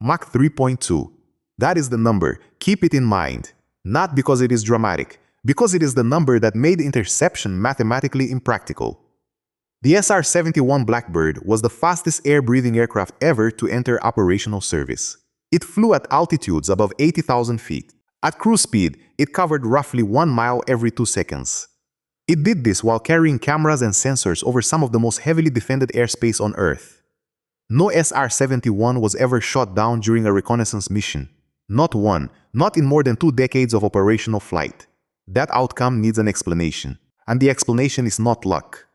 Mach 3.2. That is the number. Keep it in mind. Not because it is dramatic, because it is the number that made interception mathematically impractical. The SR-71 Blackbird was the fastest air-breathing aircraft ever to enter operational service. It flew at altitudes above 80,000 feet. At cruise speed, it covered roughly 1 mile every 2 seconds. It did this while carrying cameras and sensors over some of the most heavily defended airspace on Earth. No SR-71 was ever shot down during a reconnaissance mission. Not one, not in more than 2 decades of operational flight. That outcome needs an explanation, and the explanation is not luck.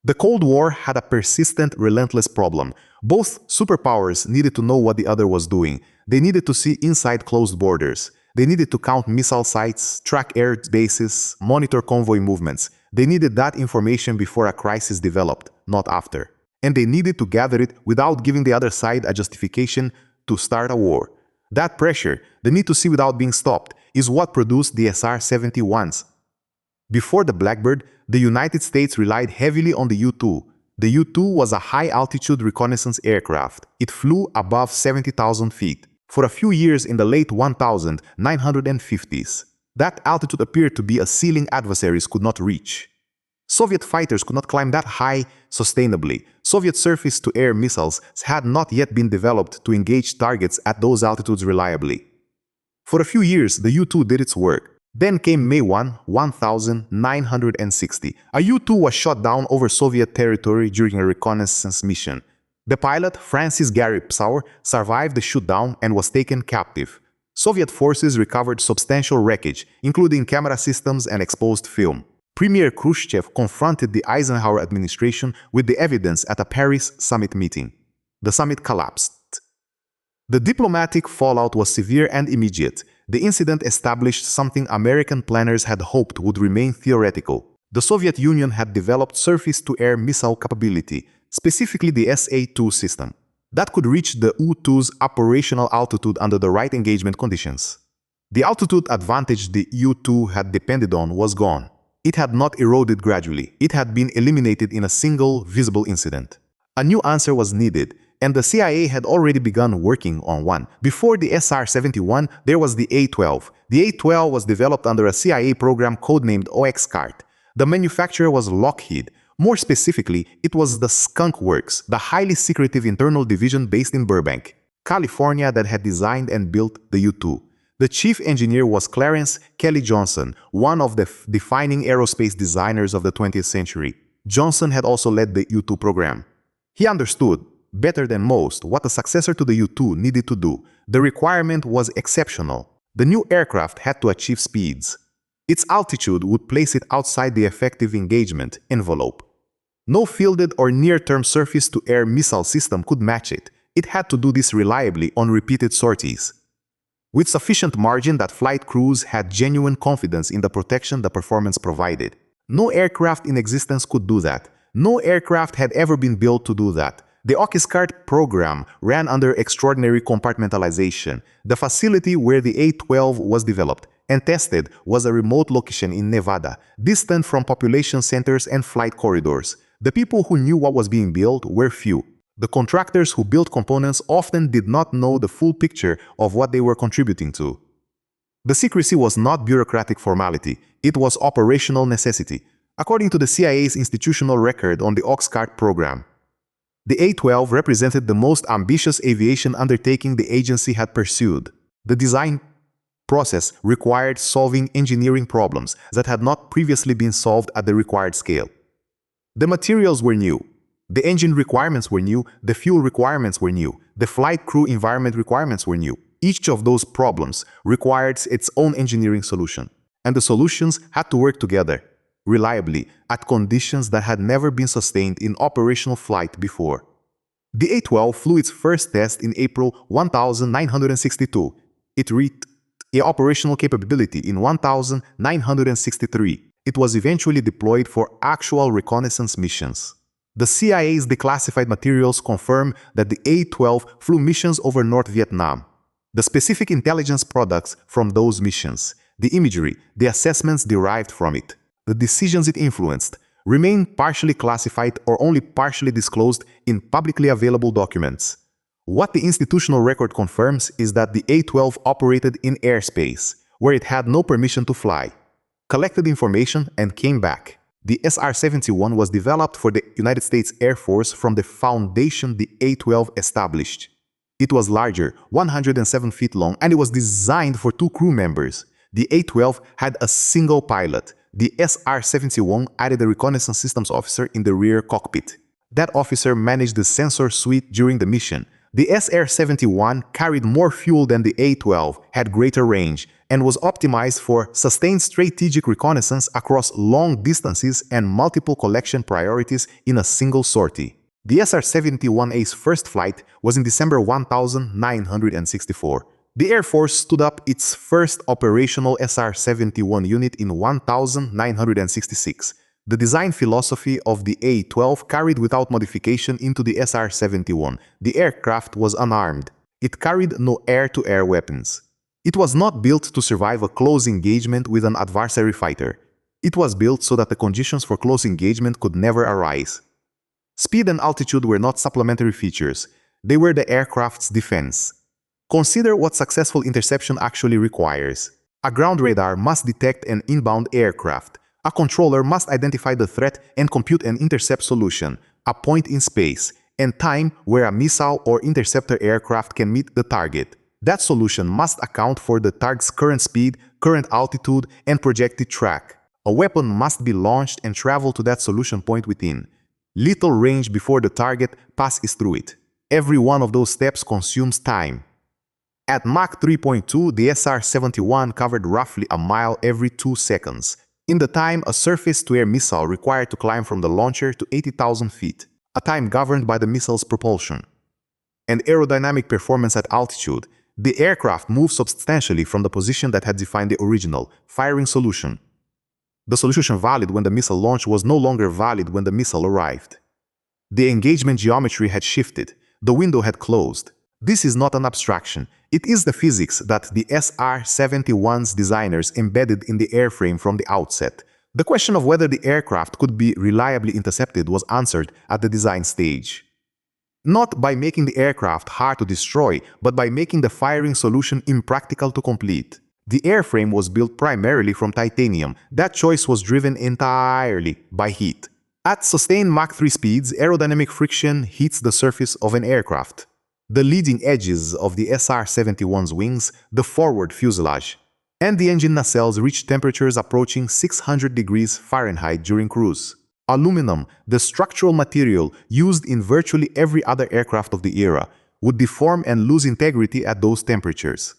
The Cold War had a persistent, relentless problem. Both superpowers needed to know what the other was doing. They needed to see inside closed borders. They needed to count missile sites, track air bases, monitor convoy movements. They needed that information before a crisis developed, not after. And they needed to gather it without giving the other side a justification to start a war. That pressure, the need to see without being stopped, is what produced the SR-71s. Before the Blackbird, the United States relied heavily on the U-2. The U-2 was a high-altitude reconnaissance aircraft. It flew above 70,000 feet. For a few years in the late 1950s, that altitude appeared to be a ceiling adversaries could not reach. Soviet fighters could not climb that high sustainably. Soviet surface-to-air missiles had not yet been developed to engage targets at those altitudes reliably. For a few years, the U-2 did its work. Then came May 1, 1960. A U-2 was shot down over Soviet territory during a reconnaissance mission. The pilot, Francis Gary Psauer, survived the shootdown and was taken captive. Soviet forces recovered substantial wreckage, including camera systems and exposed film. Premier Khrushchev confronted the Eisenhower administration with the evidence at a Paris summit meeting. The summit collapsed. The diplomatic fallout was severe and immediate. The incident established something American planners had hoped would remain theoretical. The Soviet Union had developed surface-to-air missile capability, specifically the SA-2 system, that could reach the U-2's operational altitude under the right engagement conditions. The altitude advantage the U-2 had depended on was gone. It had not eroded gradually. It had been eliminated in a single, visible incident. A new answer was needed, and the CIA had already begun working on one. Before the SR-71, there was the A-12. The A-12 was developed under a CIA program codenamed OX-CART. The manufacturer was Lockheed. More specifically, it was the Skunk Works, the highly secretive internal division based in Burbank, California, that had designed and built the U-2. The chief engineer was Clarence Kelly Johnson, one of the defining aerospace designers of the 20th century. Johnson had also led the U-2 program. He understood, better than most, what the successor to the U-2 needed to do. The requirement was exceptional. The new aircraft had to achieve speeds. Its altitude would place it outside the effective engagement envelope. No fielded or near-term surface-to-air missile system could match it. It had to do this reliably on repeated sorties, with sufficient margin that flight crews had genuine confidence in the protection the performance provided. No aircraft in existence could do that. No aircraft had ever been built to do that. The OX-CART program ran under extraordinary compartmentalization. The facility where the A-12 was developed and tested was a remote location in Nevada, distant from population centers and flight corridors. The people who knew what was being built were few. The contractors who built components often did not know the full picture of what they were contributing to. The secrecy was not bureaucratic formality, it was operational necessity. According to the CIA's institutional record on the OX-CART program, the A-12 represented the most ambitious aviation undertaking the agency had pursued. The design process required solving engineering problems that had not previously been solved at the required scale. The materials were new. The engine requirements were new, the fuel requirements were new, the flight crew environment requirements were new. Each of those problems required its own engineering solution, and the solutions had to work together, reliably, at conditions that had never been sustained in operational flight before. The A-12 flew its first test in April 1962. It reached operational capability in 1963. It was eventually deployed for actual reconnaissance missions. The CIA's declassified materials confirm that the A-12 flew missions over North Vietnam. The specific intelligence products from those missions, the imagery, the assessments derived from it, the decisions it influenced, remain partially classified or only partially disclosed in publicly available documents. What the institutional record confirms is that the A-12 operated in airspace, where it had no permission to fly, collected information, and came back. The SR-71 was developed for the United States Air Force from the foundation the A-12 established. It was larger, 107 feet long, and it was designed for 2 crew members. The A-12 had a single pilot. The SR-71 added a reconnaissance systems officer in the rear cockpit. That officer managed the sensor suite during the mission. The SR-71 carried more fuel than the A-12, had greater range, and was optimized for sustained strategic reconnaissance across long distances and multiple collection priorities in a single sortie. The SR-71A's first flight was in December 1964. The Air Force stood up its first operational SR-71 unit in 1966. The design philosophy of the A-12 carried without modification into the SR-71. The aircraft was unarmed. It carried no air-to-air weapons. It was not built to survive a close engagement with an adversary fighter. It was built so that the conditions for close engagement could never arise. Speed and altitude were not supplementary features. They were the aircraft's defense. Consider what successful interception actually requires. A ground radar must detect an inbound aircraft. A controller must identify the threat and compute an intercept solution, a point in space, and time where a missile or interceptor aircraft can meet the target. That solution must account for the target's current speed, current altitude, and projected track. A weapon must be launched and travel to that solution point within little range before the target passes through it. Every one of those steps consumes time. At Mach 3.2, the SR-71 covered roughly a mile every 2 seconds. In the time a surface-to-air missile required to climb from the launcher to 80,000 feet, a time governed by the missile's propulsion and aerodynamic performance at altitude, the aircraft moved substantially from the position that had defined the original firing solution. The solution valid when the missile launch was no longer valid when the missile arrived. The engagement geometry had shifted. The window had closed. This is not an abstraction. It is the physics that the SR-71's designers embedded in the airframe from the outset. The question of whether the aircraft could be reliably intercepted was answered at the design stage. Not by making the aircraft hard to destroy, but by making the firing solution impractical to complete. The airframe was built primarily from titanium. That choice was driven entirely by heat. At sustained Mach 3 speeds, aerodynamic friction heats the surface of an aircraft. The leading edges of the SR-71's wings, the forward fuselage, and the engine nacelles reached temperatures approaching 600 degrees Fahrenheit during cruise. Aluminum, the structural material used in virtually every other aircraft of the era, would deform and lose integrity at those temperatures.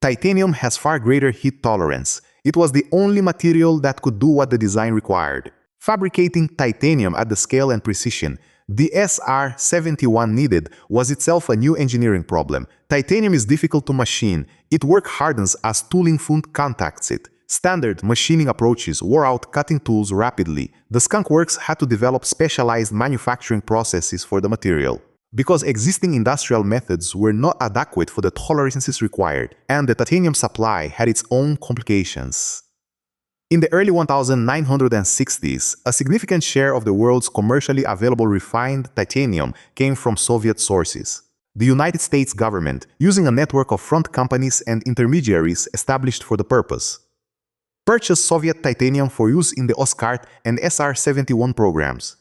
Titanium has far greater heat tolerance. It was the only material that could do what the design required. Fabricating titanium at the scale and precision the SR-71 needed was itself a new engineering problem. Titanium is difficult to machine. It work hardens as tooling fluid contacts it. Standard machining approaches wore out cutting tools rapidly. The Skunk Works had to develop specialized manufacturing processes for the material, because existing industrial methods were not adequate for the tolerances required, and the titanium supply had its own complications. In the early 1960s, a significant share of the world's commercially available refined titanium came from Soviet sources. The United States government, using a network of front companies and intermediaries established for the purpose, purchased Soviet titanium for use in the Oskart and SR-71 programs.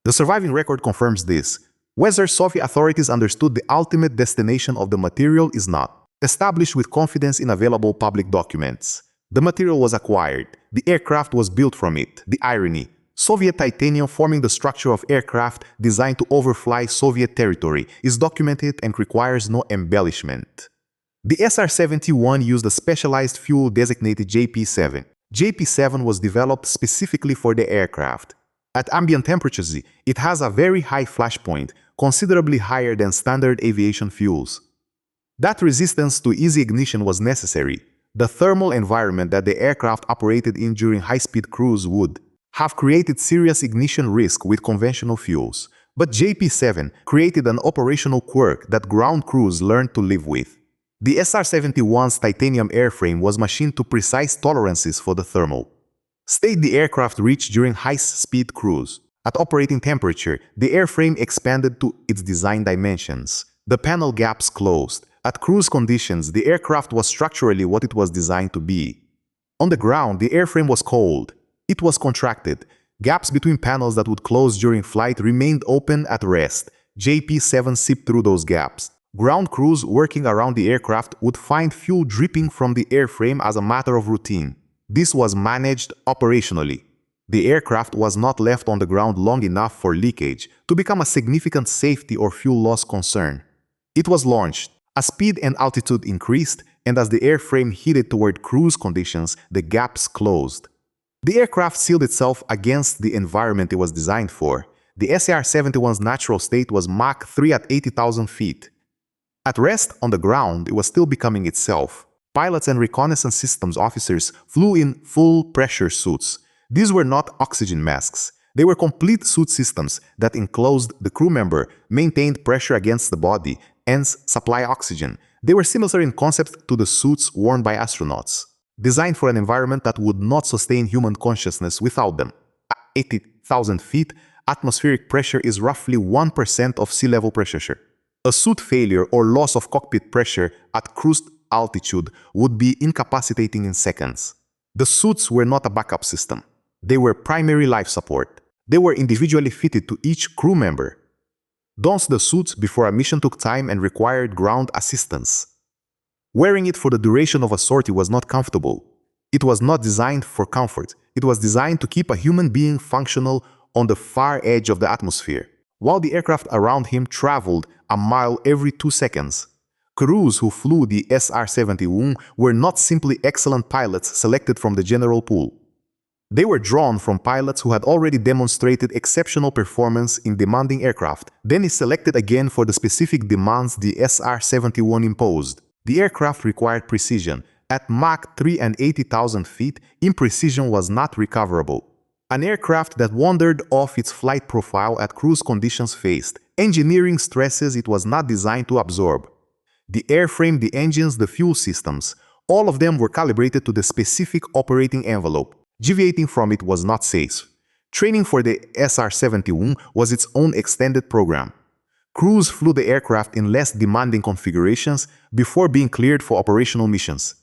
The surviving record confirms this. Whether Soviet authorities understood the ultimate destination of the material is not established with confidence in available public documents. The material was acquired. The aircraft was built from it. The irony: Soviet titanium forming the structure of aircraft designed to overfly Soviet territory is documented and requires no embellishment. The SR-71 used a specialized fuel designated JP-7. JP-7 was developed specifically for the aircraft. At ambient temperatures, it has a very high flash point, considerably higher than standard aviation fuels. That resistance to easy ignition was necessary. The thermal environment that the aircraft operated in during high-speed cruise would have created serious ignition risk with conventional fuels. But JP-7 created an operational quirk that ground crews learned to live with. The SR-71's titanium airframe was machined to precise tolerances for the thermal state the aircraft reached during high-speed cruise. At operating temperature, the airframe expanded to its design dimensions. The panel gaps closed. At cruise conditions, the aircraft was structurally what it was designed to be. On the ground, the airframe was cold. It was contracted. Gaps between panels that would close during flight remained open at rest. JP-7 seeped through those gaps. Ground crews working around the aircraft would find fuel dripping from the airframe as a matter of routine. This was managed operationally. The aircraft was not left on the ground long enough for leakage to become a significant safety or fuel loss concern. It was launched. As speed and altitude increased, and as the airframe headed toward cruise conditions, the gaps closed. The aircraft sealed itself against the environment it was designed for. The SR-71's natural state was Mach 3 at 80,000 feet. At rest on the ground, it was still becoming itself. Pilots and reconnaissance systems officers flew in full-pressure suits. These were not oxygen masks. They were complete suit systems that enclosed the crew member, maintained pressure against the body, and supply oxygen. They were similar in concept to the suits worn by astronauts, designed for an environment that would not sustain human consciousness without them. At 80,000 feet, atmospheric pressure is roughly 1% of sea level pressure. A suit failure or loss of cockpit pressure at cruise altitude would be incapacitating in seconds. The suits were not a backup system. They were primary life support. They were individually fitted to each crew member. Dons the suits before a mission took time and required ground assistance. Wearing it for the duration of a sortie was not comfortable. It was not designed for comfort. It was designed to keep a human being functional on the far edge of the atmosphere, while the aircraft around him traveled a mile every 2 seconds. Crews who flew the SR-71 were not simply excellent pilots selected from the general pool. They were drawn from pilots who had already demonstrated exceptional performance in demanding aircraft, then is selected again for the specific demands the SR-71 imposed. The aircraft required precision. At Mach 3 and 80,000 feet, imprecision was not recoverable. An aircraft that wandered off its flight profile at cruise conditions faced engineering stresses it was not designed to absorb. The airframe, the engines, the fuel systems, all of them were calibrated to the specific operating envelope. Deviating from it was not safe. Training for the SR-71 was its own extended program. Crews flew the aircraft in less demanding configurations before being cleared for operational missions.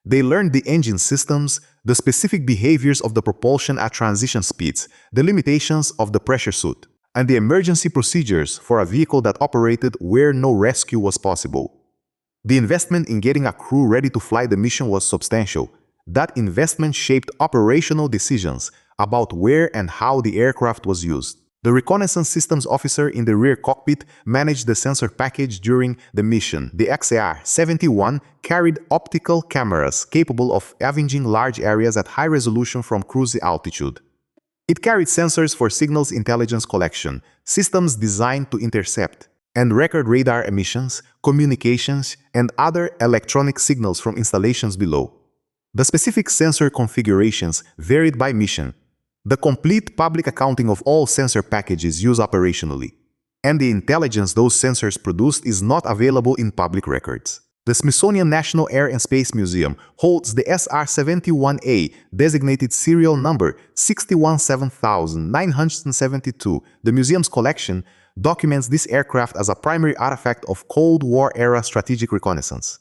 They learned the engine systems, the specific behaviors of the propulsion at transition speeds, the limitations of the pressure suit, and the emergency procedures for a vehicle that operated where no rescue was possible. The investment in getting a crew ready to fly the mission was substantial. That investment shaped operational decisions about where and how the aircraft was used. The reconnaissance systems officer in the rear cockpit managed the sensor package during the mission. The SR-71 carried optical cameras capable of avenging large areas at high resolution from cruise altitude. It carried sensors for signals intelligence collection, systems designed to intercept and record radar emissions, communications, and other electronic signals from installations below. The specific sensor configurations varied by mission. The complete public accounting of all sensor packages used operationally, and the intelligence those sensors produced is not available in public records. The Smithsonian National Air and Space Museum holds the SR-71A, designated serial number 617972. The museum's collection documents this aircraft as a primary artifact of Cold War-era strategic reconnaissance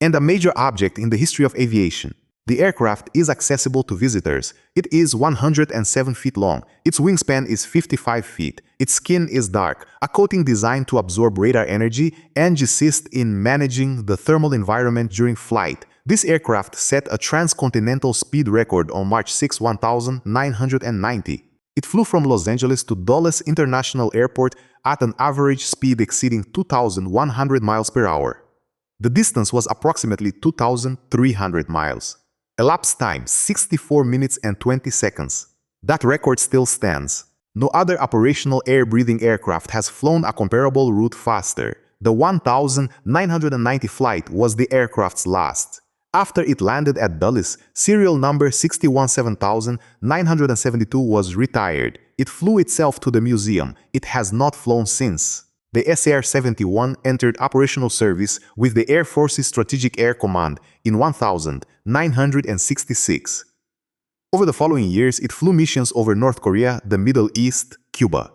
and a major object in the history of aviation. The aircraft is accessible to visitors. It is 107 feet long. Its wingspan is 55 feet. Its skin is dark, a coating designed to absorb radar energy and assist in managing the thermal environment during flight. This aircraft set a transcontinental speed record on March 6, 1990. It flew from Los Angeles to Dulles International Airport at an average speed exceeding 2,100 miles per hour. The distance was approximately 2,300 miles. Elapsed time 64 minutes and 20 seconds. That record still stands. No other operational air-breathing aircraft has flown a comparable route faster. The 1990 flight was the aircraft's last. After it landed at Dulles, serial number 617972 was retired. It flew itself to the museum. It has not flown since. The SR-71 entered operational service with the Air Force's Strategic Air Command in 1966. Over the following years, it flew missions over North Korea, the Middle East, Cuba,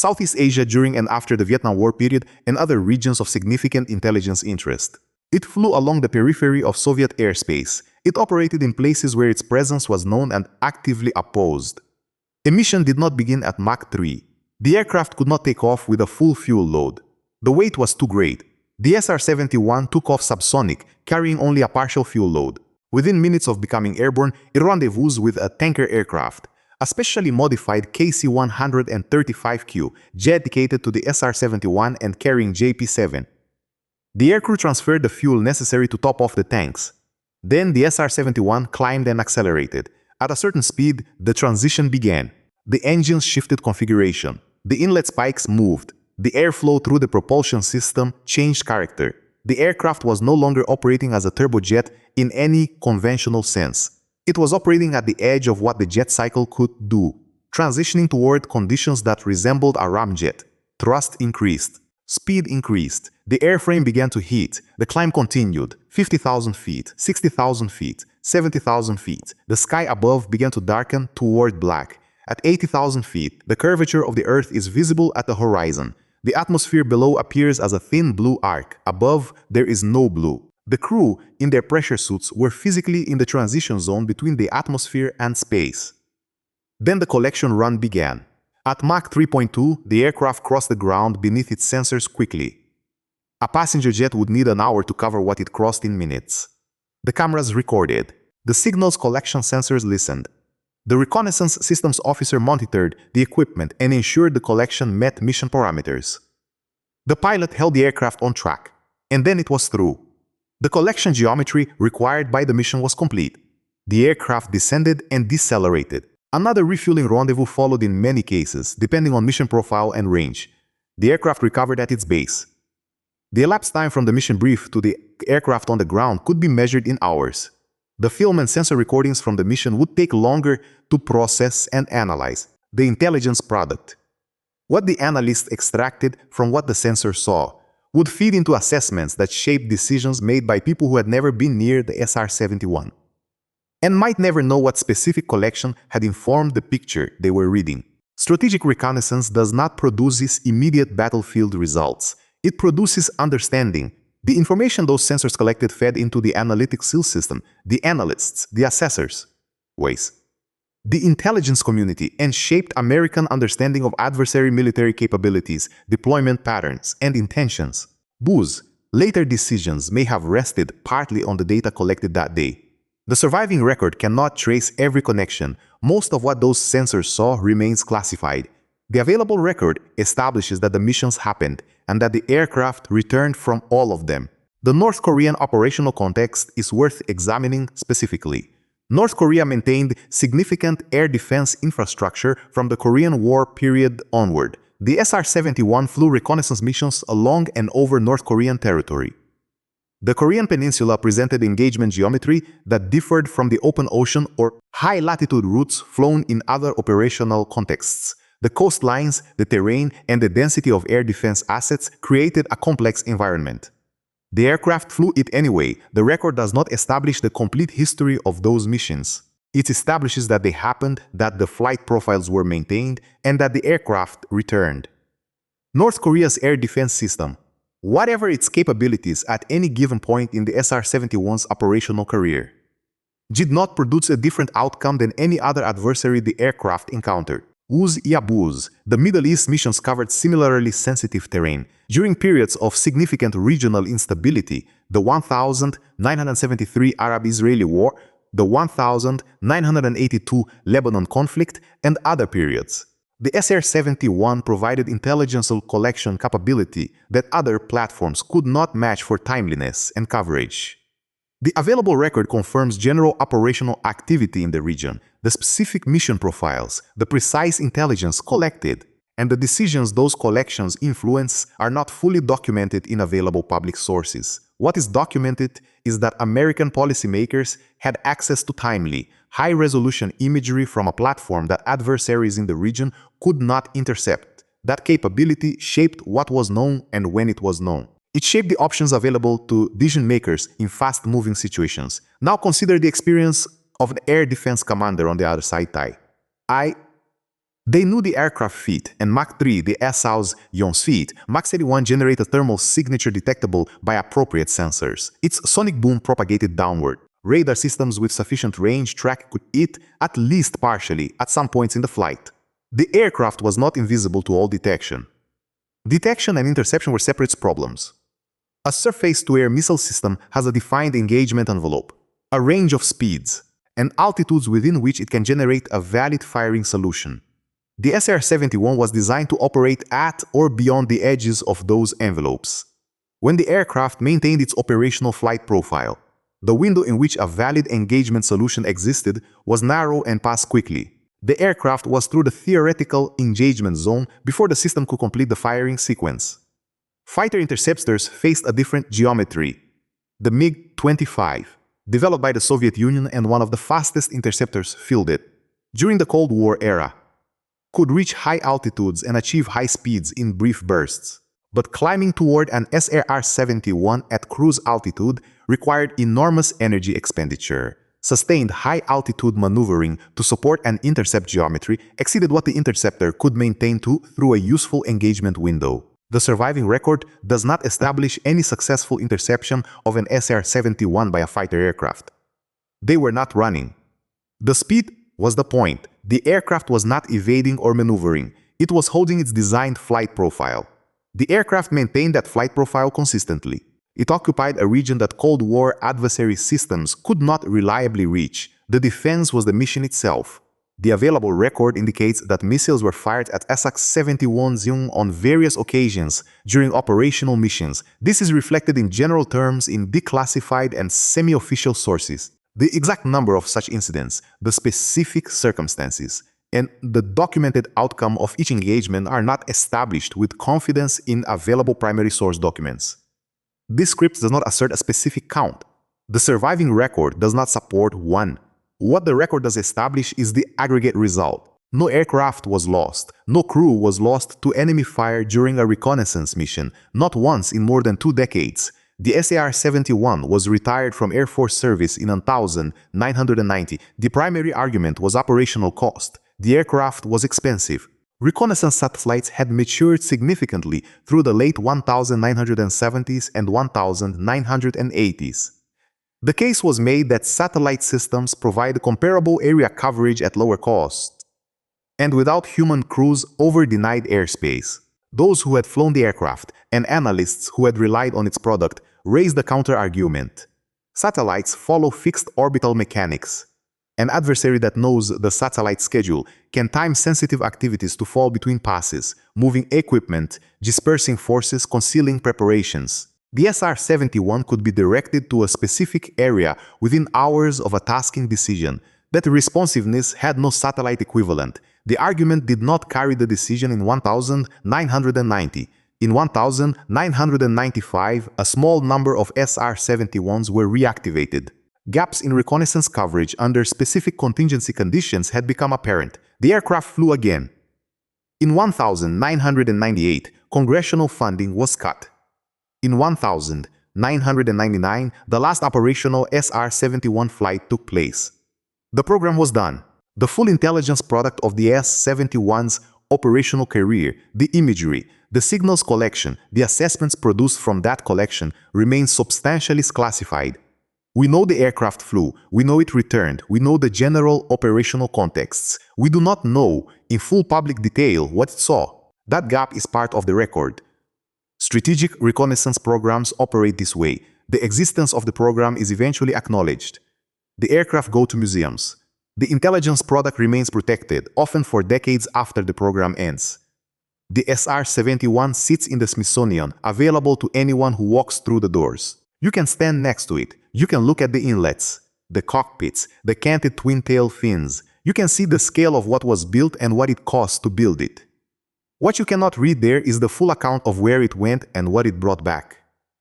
Southeast Asia during and after the Vietnam War period, and other regions of significant intelligence interest. It flew along the periphery of Soviet airspace. It operated in places where its presence was known and actively opposed. Emission did not begin at Mach 3. The aircraft could not take off with a full fuel load. The weight was too great. The SR-71 took off subsonic, carrying only a partial fuel load. Within minutes of becoming airborne, it rendezvoused with a tanker aircraft, a specially modified KC-135Q, dedicated to the SR-71 and carrying JP-7. The aircrew transferred the fuel necessary to top off the tanks. Then the SR-71 climbed and accelerated. At a certain speed, the transition began. The engines shifted configuration. The inlet spikes moved. The airflow through the propulsion system changed character. The aircraft was no longer operating as a turbojet in any conventional sense. It was operating at the edge of what the jet cycle could do, transitioning toward conditions that resembled a ramjet. Thrust increased. Speed increased. The airframe began to heat. The climb continued. 50,000 feet, 60,000 feet, 70,000 feet. The sky above began to darken toward black. At 80,000 feet, the curvature of the Earth is visible at the horizon. The atmosphere below appears as a thin blue arc. Above, there is no blue. The crew, in their pressure suits, were physically in the transition zone between the atmosphere and space. Then the collection run began. At Mach 3.2, the aircraft crossed the ground beneath its sensors quickly. A passenger jet would need an hour to cover what it crossed in minutes. The cameras recorded. The signals collection sensors listened. The Reconnaissance Systems Officer monitored the equipment and ensured the collection met mission parameters. The pilot held the aircraft on track, and then it was through. The collection geometry required by the mission was complete. The aircraft descended and decelerated. Another refueling rendezvous followed in many cases, depending on mission profile and range. The aircraft recovered at its base. The elapsed time from the mission brief to the aircraft on the ground could be measured in hours. The film and sensor recordings from the mission would take longer to process and analyze. The intelligence product, what the analysts extracted from what the sensor saw, would feed into assessments that shaped decisions made by people who had never been near the SR-71 and might never know what specific collection had informed the picture they were reading. Strategic reconnaissance does not produce immediate battlefield results. It produces understanding. The information those sensors collected fed into the analytic SEAL system, the analysts, the assessors, the intelligence community, and shaped American understanding of adversary military capabilities, deployment patterns, and intentions. Boo's later decisions may have rested partly on the data collected that day. The surviving record cannot trace every connection. Most of what those sensors saw remains classified. The available record establishes that the missions happened and that the aircraft returned from all of them. The North Korean operational context is worth examining specifically. North Korea maintained significant air defense infrastructure from the Korean War period onward. The SR-71 flew reconnaissance missions along and over North Korean territory. The Korean Peninsula presented engagement geometry that differed from the open ocean or high-latitude routes flown in other operational contexts. The coastlines, the terrain, and the density of air defense assets created a complex environment. The aircraft flew it anyway. The record does not establish the complete history of those missions. It establishes that they happened, that the flight profiles were maintained, and that the aircraft returned. North Korea's air defense system, whatever its capabilities at any given point in the SR-71's operational career, did not produce a different outcome than any other adversary the aircraft encountered. The Middle East missions covered similarly sensitive terrain. During periods of significant regional instability, the 1973 Arab-Israeli War, the 1982 Lebanon conflict, and other periods. The SR-71 provided intelligence collection capability that other platforms could not match for timeliness and coverage. The available record confirms general operational activity in the region, the specific mission profiles, the precise intelligence collected, and the decisions those collections influence are not fully documented in available public sources. What is documented is that American policymakers had access to timely, high-resolution imagery from a platform that adversaries in the region could not intercept. That capability shaped what was known and when it was known. It shaped the options available to decision-makers in fast-moving situations. Now consider the experience of an air defense commander on the other side, Tai. They knew the aircraft feet, and Mach 3, the SR-71 feet. Mach 71 generated a thermal signature detectable by appropriate sensors. Its sonic boom propagated downward. Radar systems with sufficient range tracked it, at least partially, at some points in the flight. The aircraft was not invisible to all detection. Detection and interception were separate problems. A surface-to-air missile system has a defined engagement envelope, a range of speeds, and altitudes within which it can generate a valid firing solution. The SR-71 was designed to operate at or beyond the edges of those envelopes. When the aircraft maintained its operational flight profile, the window in which a valid engagement solution existed was narrow and passed quickly. The aircraft was through the theoretical engagement zone before the system could complete the firing sequence. Fighter interceptors faced a different geometry. The MiG-25, developed by the Soviet Union and one of the fastest interceptors fielded during the Cold War era, could reach high altitudes and achieve high speeds in brief bursts. But climbing toward an SR-71 at cruise altitude required enormous energy expenditure. Sustained high-altitude maneuvering to support an intercept geometry exceeded what the interceptor could maintain through a useful engagement window. The surviving record does not establish any successful interception of an SR-71 by a fighter aircraft. They were not running. The speed was the point. The aircraft was not evading or maneuvering. It was holding its designed flight profile. The aircraft maintained that flight profile consistently. It occupied a region that Cold War adversary systems could not reliably reach. The defense was the mission itself. The available record indicates that missiles were fired at SR-71 on various occasions during operational missions. This is reflected in general terms in declassified and semi-official sources. The exact number of such incidents, the specific circumstances, and the documented outcome of each engagement are not established with confidence in available primary source documents. This script does not assert a specific count. The surviving record does not support one. What the record does establish is the aggregate result. No aircraft was lost. No crew was lost to enemy fire during a reconnaissance mission, not once in more than 2 decades. The SR-71 was retired from Air Force service in 1990. The primary argument was operational cost. The aircraft was expensive. Reconnaissance satellites had matured significantly through the late 1970s and 1980s. The case was made that satellite systems provide comparable area coverage at lower cost, and without human crews over denied airspace. Those who had flown the aircraft and analysts who had relied on its product raised the counter-argument. Satellites follow fixed orbital mechanics. An adversary that knows the satellite schedule can time sensitive activities to fall between passes, moving equipment, dispersing forces, concealing preparations. The SR-71 could be directed to a specific area within hours of a tasking decision. That responsiveness had no satellite equivalent. The argument did not carry the decision in 1990. In 1995, a small number of SR-71s were reactivated. Gaps in reconnaissance coverage under specific contingency conditions had become apparent. The aircraft flew again. In 1998, congressional funding was cut. In 1999, the last operational SR-71 flight took place. The program was done. The full intelligence product of the S-71's operational career, the imagery, the signals collection, the assessments produced from that collection remain substantially classified. We know the aircraft flew, we know it returned, we know the general operational contexts. We do not know, in full public detail, what it saw. That gap is part of the record. Strategic reconnaissance programs operate this way. The existence of the program is eventually acknowledged. The aircraft go to museums. The intelligence product remains protected, often for decades after the program ends. The SR-71 sits in the Smithsonian, available to anyone who walks through the doors. You can stand next to it. You can look at the inlets, the cockpits, the canted twin-tail fins. You can see the scale of what was built and what it cost to build it. What you cannot read there is the full account of where it went and what it brought back.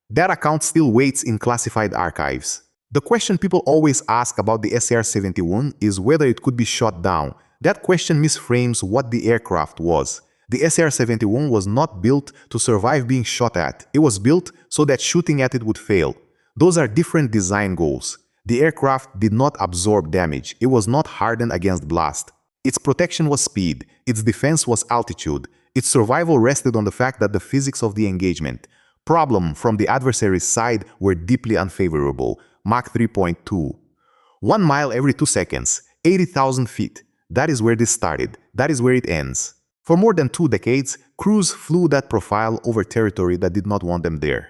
That account still waits in classified archives. The question people always ask about the SR-71 is whether it could be shot down. That question misframes what the aircraft was. The SR-71 was not built to survive being shot at. It was built so that shooting at it would fail. Those are different design goals. The aircraft did not absorb damage. It was not hardened against blast. Its protection was speed, its defense was altitude, its survival rested on the fact that the physics of the engagement, problem from the adversary's side were deeply unfavorable, Mach 3.2. 1 mile every 2 seconds, 80,000 feet. That is where this started, that is where it ends. For more than 2 decades, crews flew that profile over territory that did not want them there.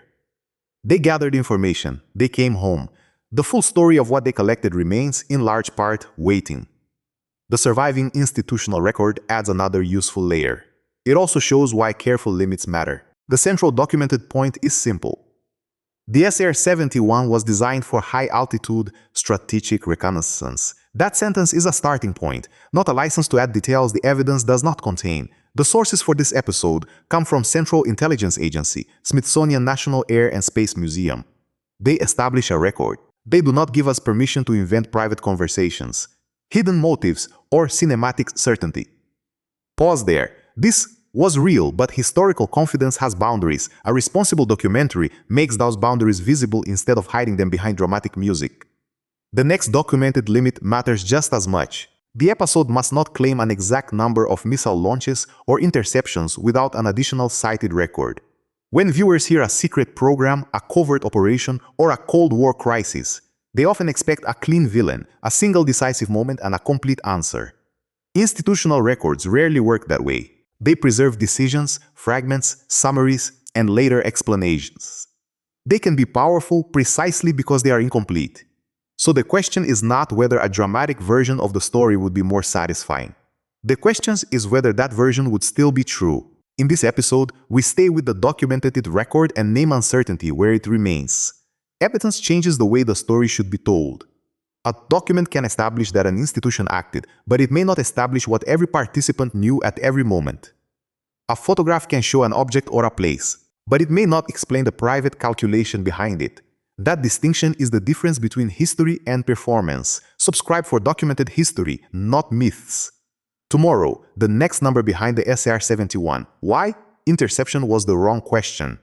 They gathered information, they came home. The full story of what they collected remains, in large part, waiting. The surviving institutional record adds another useful layer. It also shows why careful limits matter. The central documented point is simple. The SR-71 was designed for high-altitude, strategic reconnaissance. That sentence is a starting point, not a license to add details the evidence does not contain. The sources for this episode come from Central Intelligence Agency, Smithsonian National Air and Space Museum. They establish a record. They do not give us permission to invent private conversations, hidden motives, or cinematic certainty. Pause there. This was real, but historical confidence has boundaries. A responsible documentary makes those boundaries visible instead of hiding them behind dramatic music. The next documented limit matters just as much. The episode must not claim an exact number of missile launches or interceptions without an additional cited record. When viewers hear a secret program, a covert operation, or a Cold War crisis, they often expect a clean villain, a single decisive moment, and a complete answer. Institutional records rarely work that way. They preserve decisions, fragments, summaries, and later explanations. They can be powerful precisely because they are incomplete. So the question is not whether a dramatic version of the story would be more satisfying. The question is whether that version would still be true. In this episode, we stay with the documented record and name uncertainty where it remains. Evidence changes the way the story should be told. A document can establish that an institution acted, but it may not establish what every participant knew at every moment. A photograph can show an object or a place, but it may not explain the private calculation behind it. That distinction is the difference between history and performance. Subscribe for documented history, not myths. Tomorrow, the next number behind the SR-71. Why? Interception was the wrong question.